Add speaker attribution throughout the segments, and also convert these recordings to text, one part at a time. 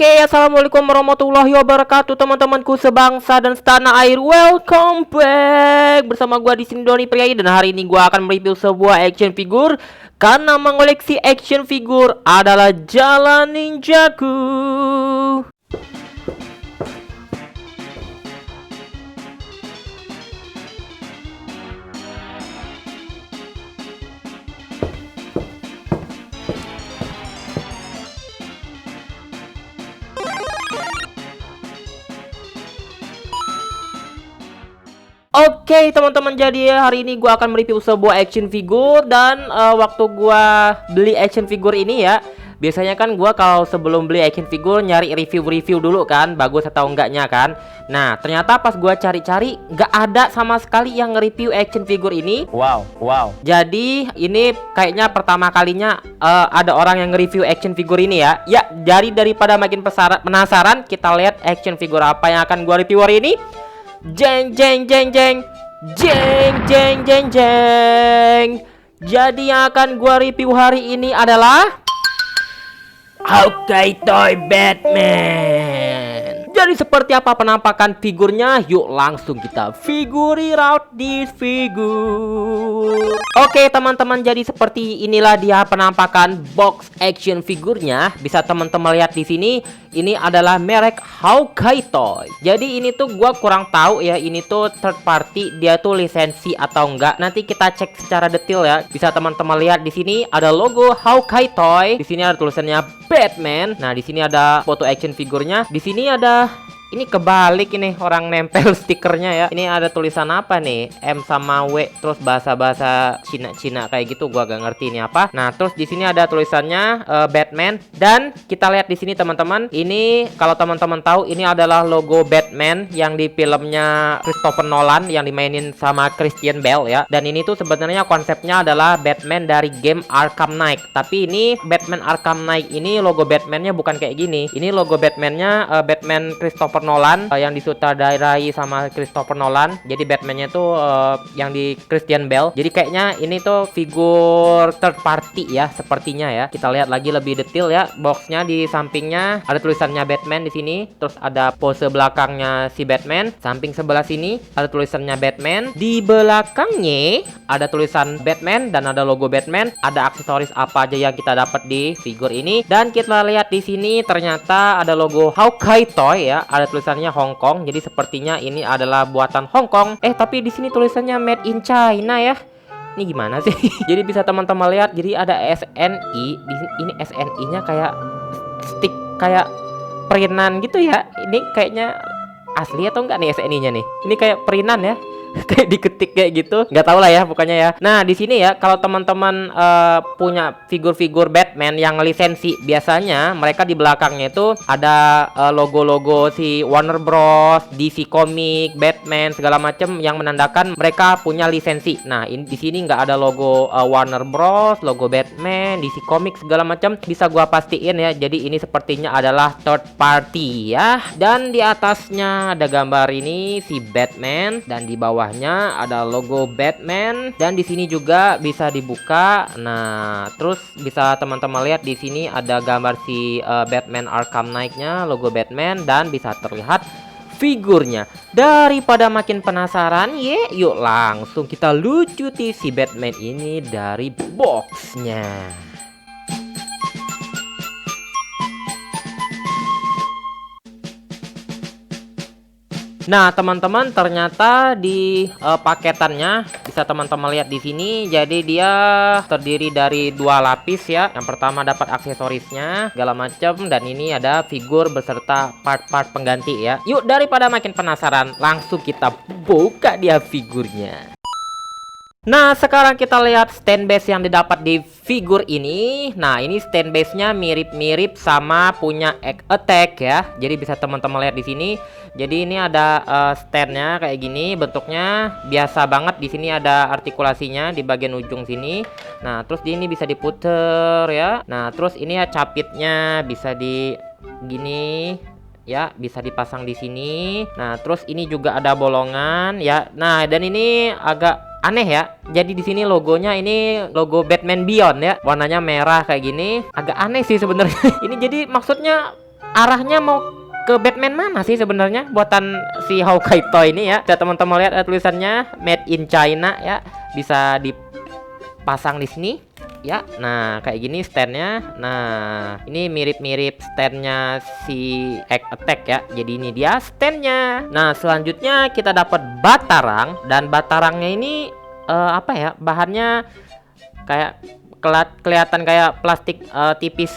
Speaker 1: Oke, assalamualaikum warahmatullahi wabarakatuh, teman-temanku sebangsa dan setanah air. Welcome back bersama gua di sini Doni Priayi, dan hari ini gua akan mereview sebuah action figure karena mengoleksi action figure adalah jalan ninjaku. Oke teman-teman, jadi hari ini gua akan mereview sebuah action figure. Dan waktu gua beli action figure ini ya, biasanya kan gua kalau sebelum beli action figure nyari review-review dulu kan, bagus atau enggaknya kan. Nah ternyata pas gua cari-cari nggak ada sama sekali yang nge-review action figure ini. Wow. Jadi ini kayaknya pertama kalinya ada orang yang nge-review action figure ini ya. Ya, jadi daripada makin penasaran, kita lihat action figure apa yang akan gua review hari ini. Jeng. Jadi yang akan gua review hari ini adalah Hawkeye Toy Batman. Jadi seperti apa penampakan figurnya? Yuk langsung kita figure out this figure. Oke teman-teman, jadi seperti inilah dia penampakan box action figurnya. Bisa teman-teman lihat di sini. Ini adalah merek Hawkeye Toy. Jadi ini tuh gua kurang tahu ya, ini tuh third party, dia tuh lisensi atau enggak. Nanti kita cek secara detail ya. Bisa teman-teman lihat di sini ada logo Hawkeye Toy. Di sini ada tulisannya Batman. Nah, di sini ada foto action figurnya. Di sini ada, ini kebalik ini orang nempel stikernya ya. Ini ada tulisan apa nih? M sama W, terus bahasa-bahasa Cina kayak gitu, gua gak ngerti ini apa. Nah, terus di sini ada tulisannya Batman, dan kita lihat di sini teman-teman. Ini kalau teman-teman tahu, ini adalah logo Batman yang di filmnya Christopher Nolan yang dimainin sama Christian Bale ya. Dan ini tuh sebenarnya konsepnya adalah Batman dari game Arkham Knight. Tapi ini Batman Arkham Knight ini logo Batman-nya bukan kayak gini. Ini logo Batman-nya Batman Christopher Nolan yang disutradarai sama Christopher Nolan. Jadi Batman-nya tuh yang di Christian Bale. Jadi kayaknya ini tuh figur third party ya, sepertinya ya. Kita lihat lagi lebih detail ya. Boxnya di sampingnya ada tulisannya Batman di sini. Terus ada pose belakangnya si Batman. Samping sebelah sini ada tulisannya Batman. Di belakangnya ada tulisan Batman dan ada logo Batman. Ada aksesoris apa aja yang kita dapat di figur ini. Dan kita lihat di sini ternyata ada logo Hawkeye Toy ya. Ada tulisannya Hong Kong. Jadi sepertinya ini adalah buatan Hong Kong. Tapi di sini tulisannya Made in China ya. Ini gimana sih? Jadi bisa teman-teman lihat. Jadi ada SNI. Ini SNI-nya kayak stick, kayak printan gitu ya. Ini kayaknya asli atau enggak nih SNI-nya nih? Ini kayak printan ya. Kayak diketik kayak gitu, nggak tahu lah ya pokoknya ya. Nah di sini ya, kalau teman-teman punya figur-figur Batman yang lisensi, biasanya mereka di belakangnya itu ada logo-logo si Warner Bros, DC Comics, Batman segala macam yang menandakan mereka punya lisensi. Nah di sini nggak ada logo Warner Bros, logo Batman, DC Comics segala macam. Bisa gua pastiin ya. Jadi ini sepertinya adalah third party ya. Dan di atasnya ada gambar ini si Batman, dan di bawah ada logo Batman, dan di sini juga bisa dibuka. Nah, terus bisa teman-teman lihat di sini ada gambar si Batman Arkham Knight-nya, logo Batman, dan bisa terlihat figurnya. Daripada makin penasaran, yuk langsung kita lucuti si Batman ini dari boxnya. Nah, teman-teman, ternyata di paketannya bisa teman-teman lihat di sini. Jadi dia terdiri dari 2 lapis ya. Yang pertama dapat aksesorisnya segala macam, dan ini ada figur beserta part-part pengganti ya. Yuk, daripada makin penasaran, langsung kita buka dia figurnya. Nah, sekarang kita lihat stand base yang didapat di figur ini. Nah, ini stand base-nya mirip-mirip sama punya Attack ya. Jadi bisa teman-teman lihat di sini. Jadi ini ada stand-nya kayak gini bentuknya, biasa banget. Di sini ada artikulasinya di bagian ujung sini. Nah, terus ini bisa diputer ya. Nah, terus ini ya capitnya bisa di gini ya, bisa dipasang di sini. Nah, terus ini juga ada bolongan ya. Nah, dan ini agak aneh ya. Jadi di sini logonya ini logo Batman Beyond ya. Warnanya merah kayak gini. Agak aneh sih sebenarnya. Ini jadi maksudnya arahnya mau ke Batman mana sih sebenarnya buatan si Hawkeye Toy ini ya. Bisa teman-teman lihat tulisannya Made in China ya. Bisa dipasang di sini ya. Nah, kayak gini standnya. Nah, ini mirip-mirip standnya si Attack ya. Jadi ini dia standnya. Nah, selanjutnya kita dapat batarang. Dan batarangnya ini apa ya, bahannya kayak kelihatan kayak plastik tipis,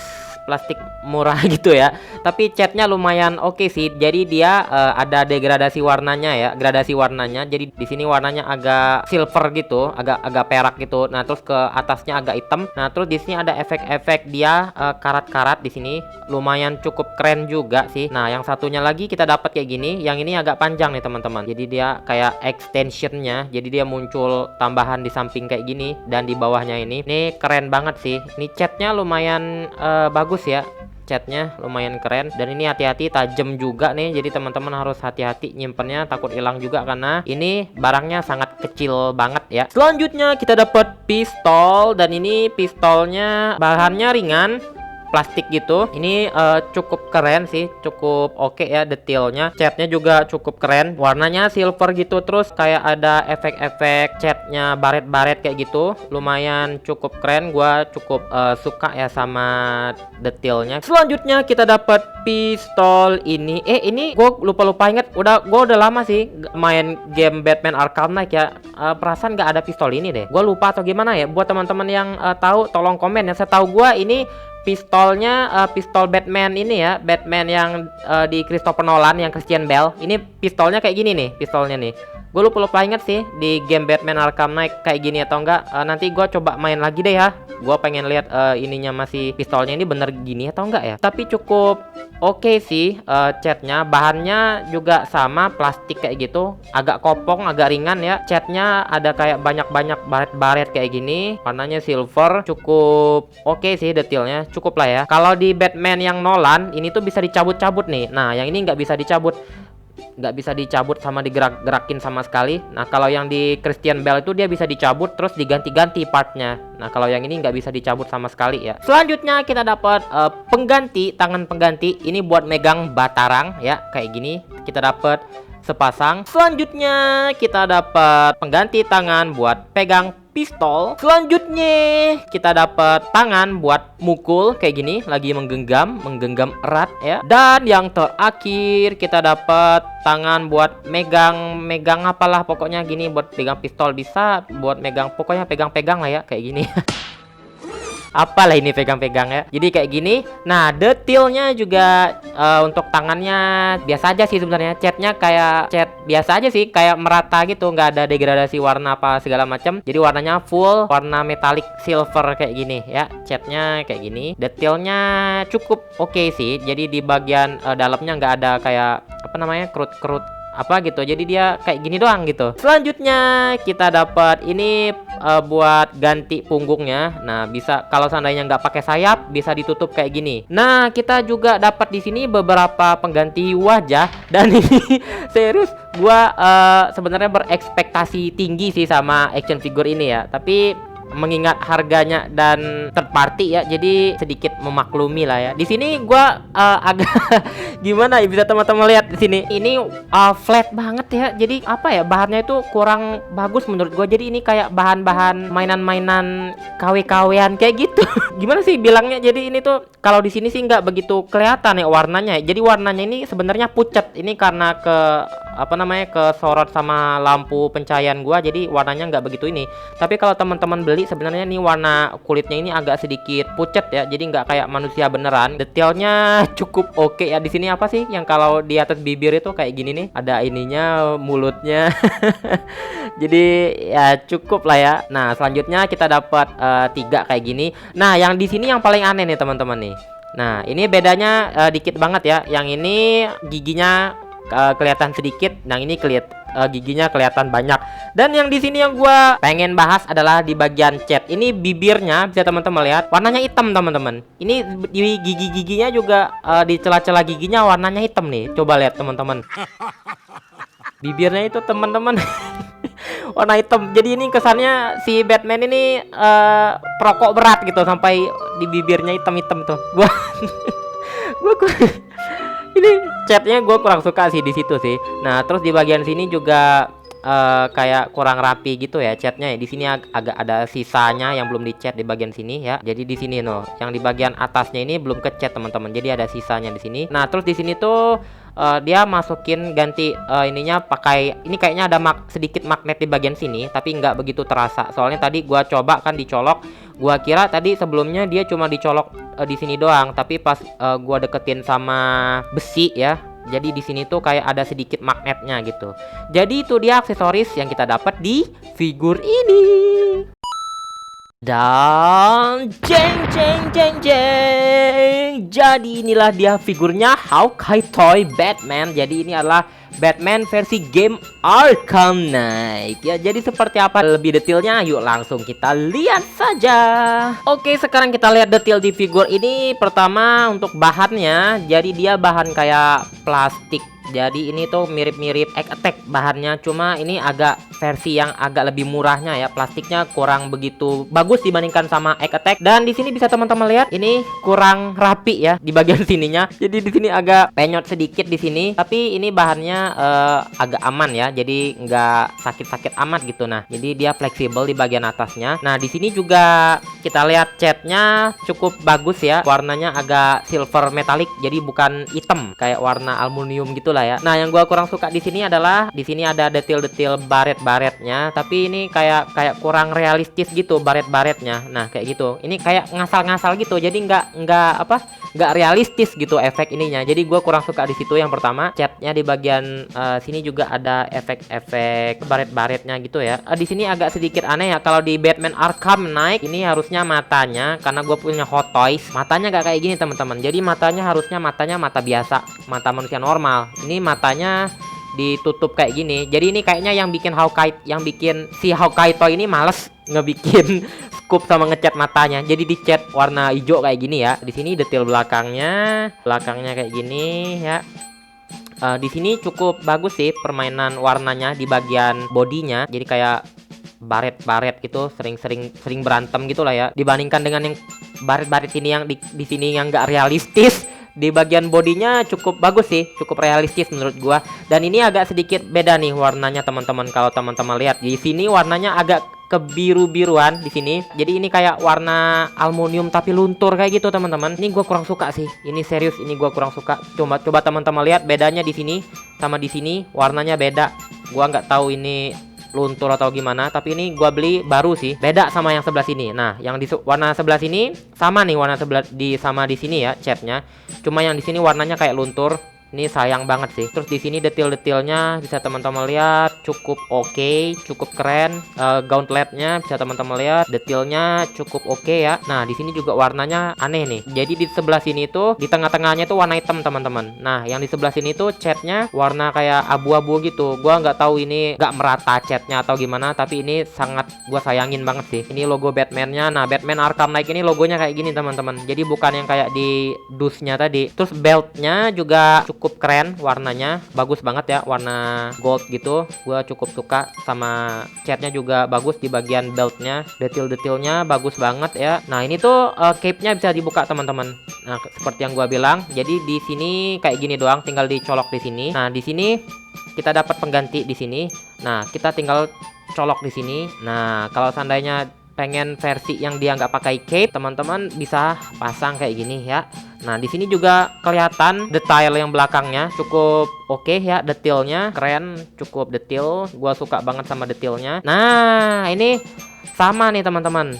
Speaker 1: plastik murah gitu ya. Tapi catnya lumayan oke sih. Jadi dia ada degradasi warnanya ya, gradasi warnanya. Jadi di sini warnanya agak silver gitu, agak perak gitu. Nah, terus ke atasnya agak hitam. Nah, terus di sini ada efek-efek dia karat-karat di sini. Lumayan cukup keren juga sih. Nah, yang satunya lagi kita dapat kayak gini. Yang ini agak panjang nih teman-teman. Jadi dia kayak extensionnya. Jadi dia muncul tambahan di samping kayak gini dan di bawahnya ini. Ini keren banget sih. Ini catnya lumayan bagus ya, catnya lumayan keren. Dan ini hati-hati, tajam juga nih. Jadi teman-teman harus hati-hati nyimpennya, takut hilang juga karena ini barangnya sangat kecil banget ya. Selanjutnya kita dapat pistol. Dan ini pistolnya bahannya ringan, plastik gitu. Ini cukup keren sih, cukup oke ya detailnya. Catnya juga cukup keren, warnanya silver gitu. Terus kayak ada efek-efek catnya baret-baret kayak gitu. Lumayan cukup keren, gua cukup suka ya sama detailnya. Selanjutnya kita dapat pistol ini. Ini gua lupa inget. Gua udah lama sih main game Batman Arkham Knight ya. Perasaan nggak ada pistol ini deh. Gua lupa atau gimana ya. Buat teman-teman yang tahu tolong komen ya. Setahu gua ini pistolnya pistol Batman ini ya, Batman yang di Christopher Nolan, yang Christian Bale. Ini pistolnya kayak gini nih, pistolnya nih. Gue lupa inget sih di game Batman Arkham Knight kayak gini atau enggak. Nanti gue coba main lagi deh ya. Gue pengen lihat ininya masih pistolnya ini bener gini atau enggak ya. Tapi cukup oke sih catnya. Bahannya juga sama, plastik kayak gitu. Agak kopong, agak ringan ya. Catnya ada kayak banyak-banyak baret-baret kayak gini. Warnanya silver. Cukup oke sih detailnya. Cukup lah ya. Kalau di Batman yang Nolan ini tuh bisa dicabut-cabut nih. Nah, yang ini nggak bisa dicabut. Nggak bisa dicabut sama digerak-gerakin sama sekali. Nah, kalau yang di Christian Bale itu dia bisa dicabut terus diganti-ganti partnya. Nah, kalau yang ini nggak bisa dicabut sama sekali ya. Selanjutnya kita dapat pengganti, tangan pengganti. Ini buat megang batarang ya, kayak gini. Kita dapat sepasang. Selanjutnya kita dapat pengganti tangan buat pegang pistol. Selanjutnya kita dapat tangan buat mukul kayak gini, lagi menggenggam erat ya. Dan yang terakhir kita dapat tangan buat megang apalah pokoknya gini, buat pegang pistol bisa, buat megang pokoknya pegang-pegang lah ya kayak gini. Apalah ini pegang-pegang ya. Jadi kayak gini. Nah, detailnya juga untuk tangannya biasa aja sih sebenarnya. Catnya kayak cat biasa aja sih, kayak merata gitu, nggak ada degradasi warna apa segala macam. Jadi warnanya full warna metalik silver kayak gini ya. Catnya kayak gini. Detailnya cukup oke sih. Jadi di bagian dalamnya nggak ada kayak apa namanya, kerut-kerut apa gitu. Jadi dia kayak gini doang gitu. Selanjutnya kita dapat ini buat ganti punggungnya. Nah, bisa kalau seandainya nggak pakai sayap bisa ditutup kayak gini. Nah, kita juga dapat di sini beberapa pengganti wajah. Dan ini serius gua sebenarnya berekspektasi tinggi sih sama action figure ini ya. Tapi mengingat harganya dan third party ya, jadi sedikit memaklumi lah ya. Di sini gua agak gimana ya, bisa teman-teman lihat di sini. Ini flat banget ya. Jadi apa ya, bahannya itu kurang bagus menurut gua. Jadi ini kayak bahan-bahan mainan-mainan KW-KW-an kayak gitu. Gimana sih bilangnya? Jadi ini tuh kalau di sini sih nggak begitu kelihatan ya warnanya. Jadi warnanya ini sebenarnya pucat. Ini karena kesorot sama lampu pencahayaan gua, jadi warnanya nggak begitu ini. Tapi kalau teman-teman beli sebenarnya nih warna kulitnya ini agak sedikit pucat ya, jadi nggak kayak manusia beneran. Detailnya cukup oke ya. Di sini apa sih yang kalau di atas bibir itu kayak gini nih, ada ininya, mulutnya. Jadi ya cukup lah ya. Nah, selanjutnya kita dapat 3 kayak gini. Nah, yang di sini yang paling aneh nih teman-teman nih. Nah, ini bedanya dikit banget ya. Yang ini giginya kelihatan sedikit, yang ini giginya kelihatan banyak. Dan yang di sini yang gua pengen bahas adalah di bagian cat. Ini bibirnya bisa teman-teman lihat, warnanya hitam teman-teman. Ini di gigi-giginya juga di celah-celah giginya warnanya hitam nih. Coba lihat teman-teman. Bibirnya itu teman-teman warna hitam. Jadi ini kesannya si Batman ini perokok berat gitu sampai di bibirnya hitam-hitam tuh. Gua ini catnya gue kurang suka sih di situ sih. Nah, terus di bagian sini juga kayak kurang rapi gitu ya catnya ya. Di sini agak ada sisanya yang belum dicat di bagian sini ya. Jadi di sini noh, yang di bagian atasnya ini belum kecat teman-teman. Jadi ada sisanya di sini. Nah, terus di sini tuh dia masukin ganti ininya pakai ini kayaknya ada sedikit magnet di bagian sini, tapi nggak begitu terasa. Soalnya tadi gua coba kan dicolok, gua kira tadi sebelumnya dia cuma dicolok di sini doang, tapi pas gua deketin sama besi ya. Jadi di sini tuh kayak ada sedikit magnetnya gitu. Jadi itu dia aksesoris yang kita dapat di figur ini. Dan jeng jeng jeng jeng. Jadi inilah dia figurnya Hawkeye Toy Batman. Jadi ini adalah Batman versi game Arkham Knight ya. Jadi seperti apa lebih detailnya, yuk langsung kita lihat saja. Oke, sekarang kita lihat detail di figur ini. Pertama untuk bahannya, jadi dia bahan kayak plastik. Jadi ini tuh mirip-mirip Egg Attack bahannya, cuma ini agak versi yang agak lebih murahnya ya. Plastiknya kurang begitu bagus dibandingkan sama Egg Attack. Dan di sini bisa teman-teman lihat ini kurang rapi ya di bagian sininya. Jadi di sini agak penyot sedikit di sini. Tapi ini bahannya agak aman ya. Jadi nggak sakit-sakit amat gitu. Nah, jadi dia fleksibel di bagian atasnya. Nah, di sini juga kita lihat catnya cukup bagus ya. Warnanya agak silver metallic. Jadi bukan hitam kayak warna aluminium gitu lah ya. Nah, yang gua kurang suka di sini adalah di sini ada detail-detail baret-baretnya, tapi ini kayak kurang realistis gitu baret-baretnya. Nah, kayak gitu. Ini kayak ngasal-ngasal gitu. Jadi nggak realistis gitu efek ininya. Jadi gua kurang suka di situ yang pertama. Catnya di bagian sini juga ada efek-efek baret-baretnya gitu ya. Di sini agak sedikit aneh ya. Kalau di Batman Arkham Knight ini harusnya matanya, karena gue punya Hot Toys, matanya nggak kayak gini teman-teman. Jadi matanya harusnya mata biasa, mata manusia normal. Ini matanya ditutup kayak gini. Jadi ini kayaknya yang bikin si Hawkeye Toy ini males ngebikin scoop sama ngecat matanya. Jadi dicat warna hijau kayak gini ya. Di sini detail belakangnya kayak gini ya. Di sini cukup bagus sih permainan warnanya di bagian bodinya. Jadi kayak baret-baret gitu, sering berantem gitu lah ya. Dibandingkan dengan yang baret-baret ini yang di sini yang nggak realistis. Di bagian bodinya cukup bagus sih, cukup realistis menurut gua. Dan ini agak sedikit beda nih warnanya teman-teman. Kalau teman-teman lihat di sini warnanya agak kebiru-biruan di sini. Jadi ini kayak warna aluminium tapi luntur kayak gitu teman-teman. Ini gua kurang suka sih. Ini serius, ini gua kurang suka. Coba teman-teman lihat bedanya di sini sama di sini, warnanya beda. Gua nggak tahu ini luntur atau gimana, tapi ini gua beli baru sih, beda sama yang sebelah sini. Nah, yang di warna sebelah sini sama nih, warna sebelah sama di sini ya catnya, cuma yang di sini warnanya kayak luntur. Ini sayang banget sih. Terus di sini detail-detailnya bisa teman-teman lihat cukup oke, cukup keren. Gauntletnya bisa teman-teman lihat detailnya cukup oke ya. Nah, di sini juga warnanya aneh nih. Jadi di sebelah sini tuh di tengah-tengahnya tuh warna hitam teman-teman. Nah, yang di sebelah sini tuh catnya warna kayak abu-abu gitu. Gua nggak tahu ini nggak merata catnya atau gimana, tapi ini sangat gua sayangin banget sih. Ini logo Batman-nya. Nah, Batman Arkham Knight ini logonya kayak gini teman-teman. Jadi bukan yang kayak di dusnya tadi. Terus beltnya juga cukup keren, warnanya bagus banget ya, warna gold gitu. Gua cukup suka sama catnya juga bagus di bagian beltnya, detail-detailnya bagus banget ya. Nah, ini tuh cape-nya bisa dibuka teman-teman. Nah, seperti yang gua bilang, jadi di sini kayak gini doang, tinggal dicolok di sini. Nah, di sini kita dapat pengganti di sini. Nah, kita tinggal colok di sini. Nah, kalau seandainya pengen versi yang dia nggak pakai cape, teman-teman bisa pasang kayak gini ya. Nah, di sini juga kelihatan detail yang belakangnya cukup oke ya, detailnya keren, cukup detail. Gua suka banget sama detailnya. Nah, ini sama nih teman-teman.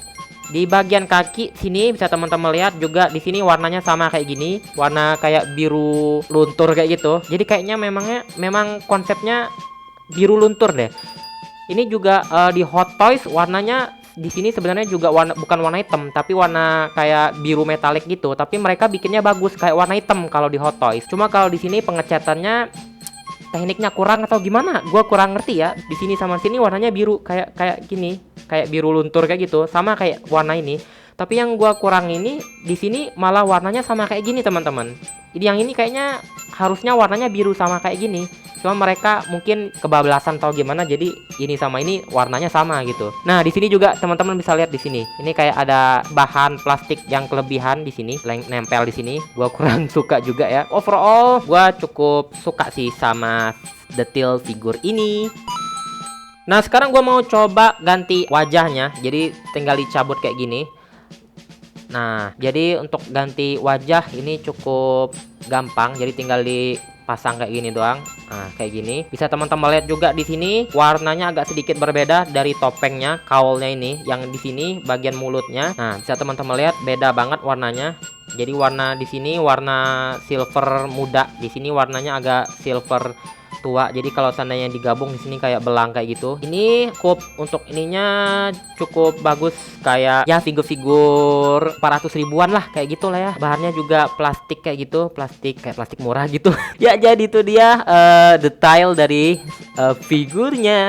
Speaker 1: Di bagian kaki sini bisa teman-teman lihat juga di sini warnanya sama kayak gini, warna kayak biru luntur kayak gitu. Jadi kayaknya memang konsepnya biru luntur deh. Ini juga di Hot Toys warnanya di sini sebenarnya juga bukan warna hitam, tapi warna kayak biru metalik gitu. Tapi mereka bikinnya bagus kayak warna hitam kalau di Hot Toys. Cuma kalau di sini pengecatannya tekniknya kurang atau gimana? Gua kurang ngerti ya. Di sini sama sini warnanya biru kayak gini, kayak biru luntur kayak gitu, sama kayak warna ini. Tapi yang gua kurang ini di sini malah warnanya sama kayak gini teman-teman. Jadi yang ini kayaknya harusnya warnanya biru sama kayak gini. Cuma mereka mungkin kebablasan atau gimana, jadi ini sama ini warnanya sama gitu. Nah, di sini juga teman-teman bisa lihat di sini. Ini kayak ada bahan plastik yang kelebihan di sini, nempel di sini. Gua kurang suka juga ya. Overall, gua cukup suka sih sama detail figur ini. Nah, sekarang gua mau coba ganti wajahnya. Jadi tinggal dicabut kayak gini. Nah, jadi untuk ganti wajah ini cukup gampang. Jadi tinggal dipasang kayak gini doang. Nah, kayak gini. Bisa teman-teman lihat juga di sini warnanya agak sedikit berbeda dari topengnya, kaulnya ini. Yang di sini bagian mulutnya. Nah, bisa teman-teman lihat beda banget warnanya. Jadi warna di sini warna silver muda. Di sini warnanya agak silver tua. Jadi kalau seandainya digabung di sini kayak belang kayak gitu. Ini cukup untuk ininya cukup bagus, kayak ya figur-figur 400 ribuan lah kayak gitulah ya. Bahannya juga plastik kayak gitu, plastik kayak plastik murah gitu. Ya, jadi itu dia detail dari figurnya.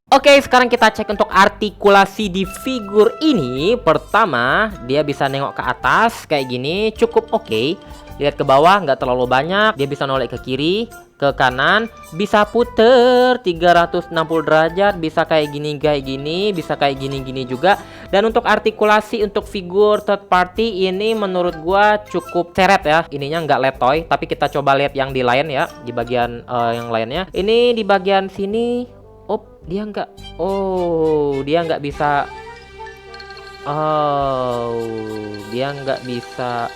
Speaker 1: Oke, sekarang kita cek untuk artikulasi di figur ini. Pertama, dia bisa nengok ke atas kayak gini, cukup oke. Lihat ke bawah, nggak terlalu banyak. Dia bisa noleh ke kiri, ke kanan, bisa puter 360 derajat, bisa kayak gini, bisa kayak gini juga. Dan untuk artikulasi untuk figur third party ini menurut gua cukup seret ya. Ininya nggak letoy, tapi kita coba lihat yang di lain ya, di bagian yang lainnya. Ini di bagian sini. Dia nggak. Dia nggak bisa. Dia nggak bisa.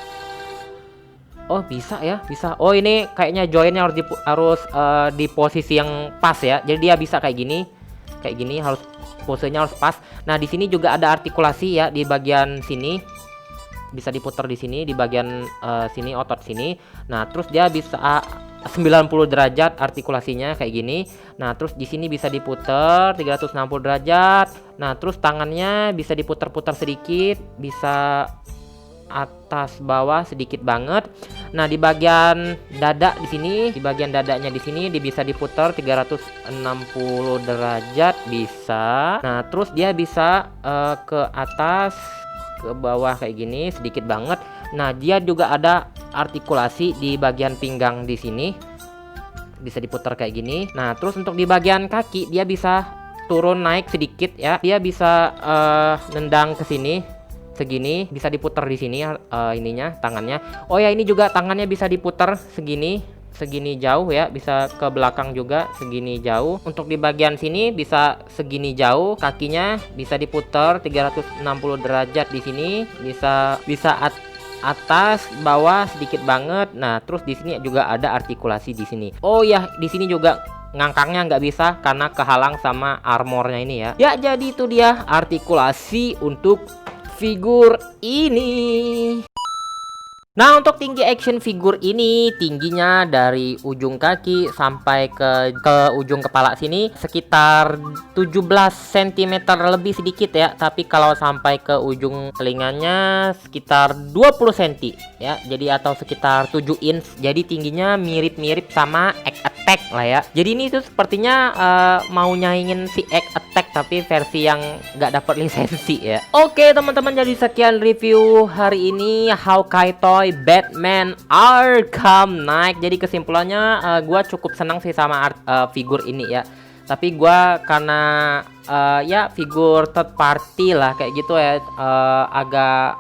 Speaker 1: Bisa ya, bisa. Ini kayaknya joinnya harus di posisi yang pas ya. Jadi dia bisa kayak gini, harus posenya harus pas. Nah, di sini juga ada artikulasi ya di bagian sini. Bisa diputar di sini di bagian sini, otot sini. Nah, terus dia bisa 90 derajat artikulasinya kayak gini. Nah, terus di sini bisa diputar 360 derajat. Nah, terus tangannya bisa diputar-putar sedikit, bisa atas bawah sedikit banget. Nah, di bagian dada di sini, di bagian dadanya di sini dia bisa diputar 360 derajat bisa. Nah, terus dia bisa ke atas, ke bawah kayak gini sedikit banget. Nah, dia juga ada artikulasi di bagian pinggang di sini. Bisa diputar kayak gini. Nah, terus untuk di bagian kaki dia bisa turun naik sedikit ya. Dia bisa nendang ke sini segini, bisa diputar di sini ininya tangannya. Ini juga tangannya bisa diputar segini jauh ya, bisa ke belakang juga segini jauh. Untuk di bagian sini bisa segini jauh, kakinya bisa diputar 360 derajat di sini, bisa atas bawah sedikit banget. Nah, terus di sini juga ada artikulasi di sini. Di sini juga ngangkangnya nggak bisa karena kehalang sama armornya ini ya. Ya, jadi itu dia artikulasi untuk figur ini. Nah, untuk tinggi action figur ini, tingginya dari ujung kaki sampai ke ujung kepala sini sekitar 17 cm lebih sedikit ya. Tapi kalau sampai ke ujung telinganya sekitar 20 cm ya. Jadi atau sekitar 7 inch. Jadi tingginya mirip-mirip sama Egg Attack lah ya. Jadi ini tuh sepertinya mau nyaingin si Egg Attack tapi versi yang nggak dapat lisensi ya. Oke teman-teman, jadi sekian review hari ini Hawkeye Toy Batman Arkham Knight. Jadi kesimpulannya gue cukup senang sih sama figur ini ya. Tapi gue karena ya figur third party lah kayak gitu ya, agak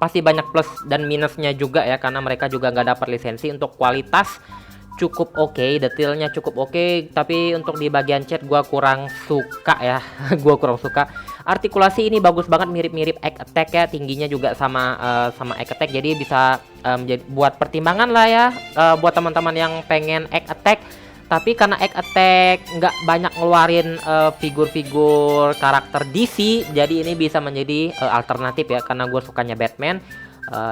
Speaker 1: pasti banyak plus dan minusnya juga ya, karena mereka juga nggak dapat lisensi. Untuk kualitas cukup oke, detailnya cukup oke, tapi untuk di bagian chat gua kurang suka ya. Gua kurang suka. Artikulasi ini bagus banget, mirip-mirip Egg Attack ya, tingginya juga sama Egg Attack. Jadi bisa buat pertimbangan lah ya buat teman-teman yang pengen Egg Attack. Tapi karena Egg Attack nggak banyak ngeluarin figur-figur karakter DC, jadi ini bisa menjadi alternatif ya, karena gue sukanya Batman.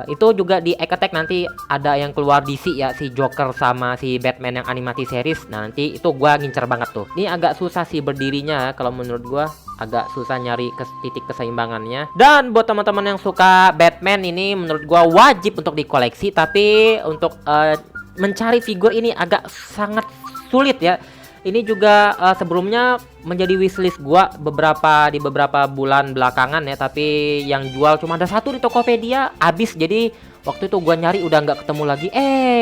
Speaker 1: Itu juga di Egg Attack nanti ada yang keluar DC ya, si Joker sama si Batman yang animasi series. Nah, nanti itu gue ngincer banget tuh. Ini agak susah sih berdirinya, kalau menurut gue agak susah nyari titik keseimbangannya. Dan buat teman-teman yang suka Batman ini, menurut gue wajib untuk dikoleksi. Tapi untuk mencari figur ini agak sangat sulit ya. Ini juga sebelumnya menjadi wishlist gua di beberapa bulan belakangan ya, tapi yang jual cuma ada satu di Tokopedia, habis. Jadi Waktu itu gua nyari udah nggak ketemu lagi.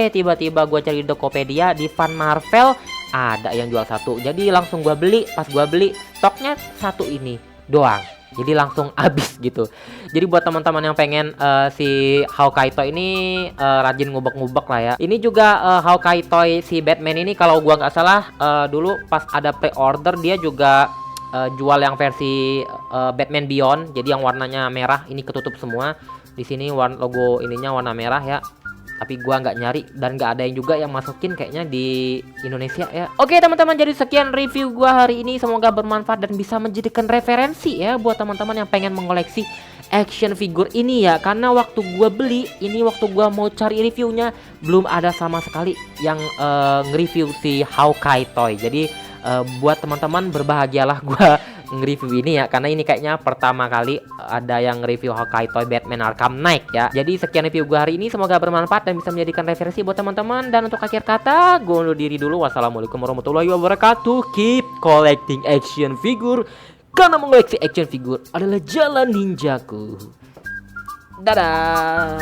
Speaker 1: Tiba-tiba gua cari di Tokopedia, di Fun Marvel ada yang jual satu. Jadi langsung gua beli. Pas gua beli, stoknya satu ini doang. Jadi langsung habis gitu. Jadi buat teman-teman yang pengen si Hawkeye Toy ini rajin ngubek-ngubek lah ya. Ini juga Hawkeye Toy si Batman ini kalau gua nggak salah dulu pas ada pre-order dia juga jual yang versi Batman Beyond. Jadi yang warnanya merah ini ketutup semua. Di sini logo ininya warna merah ya. Tapi gua nggak nyari dan nggak ada yang juga yang masukin kayaknya di Indonesia ya. Oke teman-teman, jadi sekian review gua hari ini, semoga bermanfaat dan bisa menjadikan referensi ya buat teman-teman yang pengen mengoleksi action figure ini ya. Karena waktu gua beli ini, waktu gua mau cari reviewnya belum ada sama sekali yang nge-review si Hawkeye Toy. Jadi buat teman-teman berbahagialah gua nge-review ini ya, karena ini kayaknya pertama kali ada yang nge-review Hawkeye Toy Batman Arkham Knight ya. Jadi sekian review gua hari ini, semoga bermanfaat dan bisa menjadikan referensi buat teman-teman. Dan untuk akhir kata, gua undur diri dulu. Wassalamualaikum warahmatullahi wabarakatuh. Keep collecting action figure, karena mengoleksi action figure adalah jalan ninjaku. Dadah.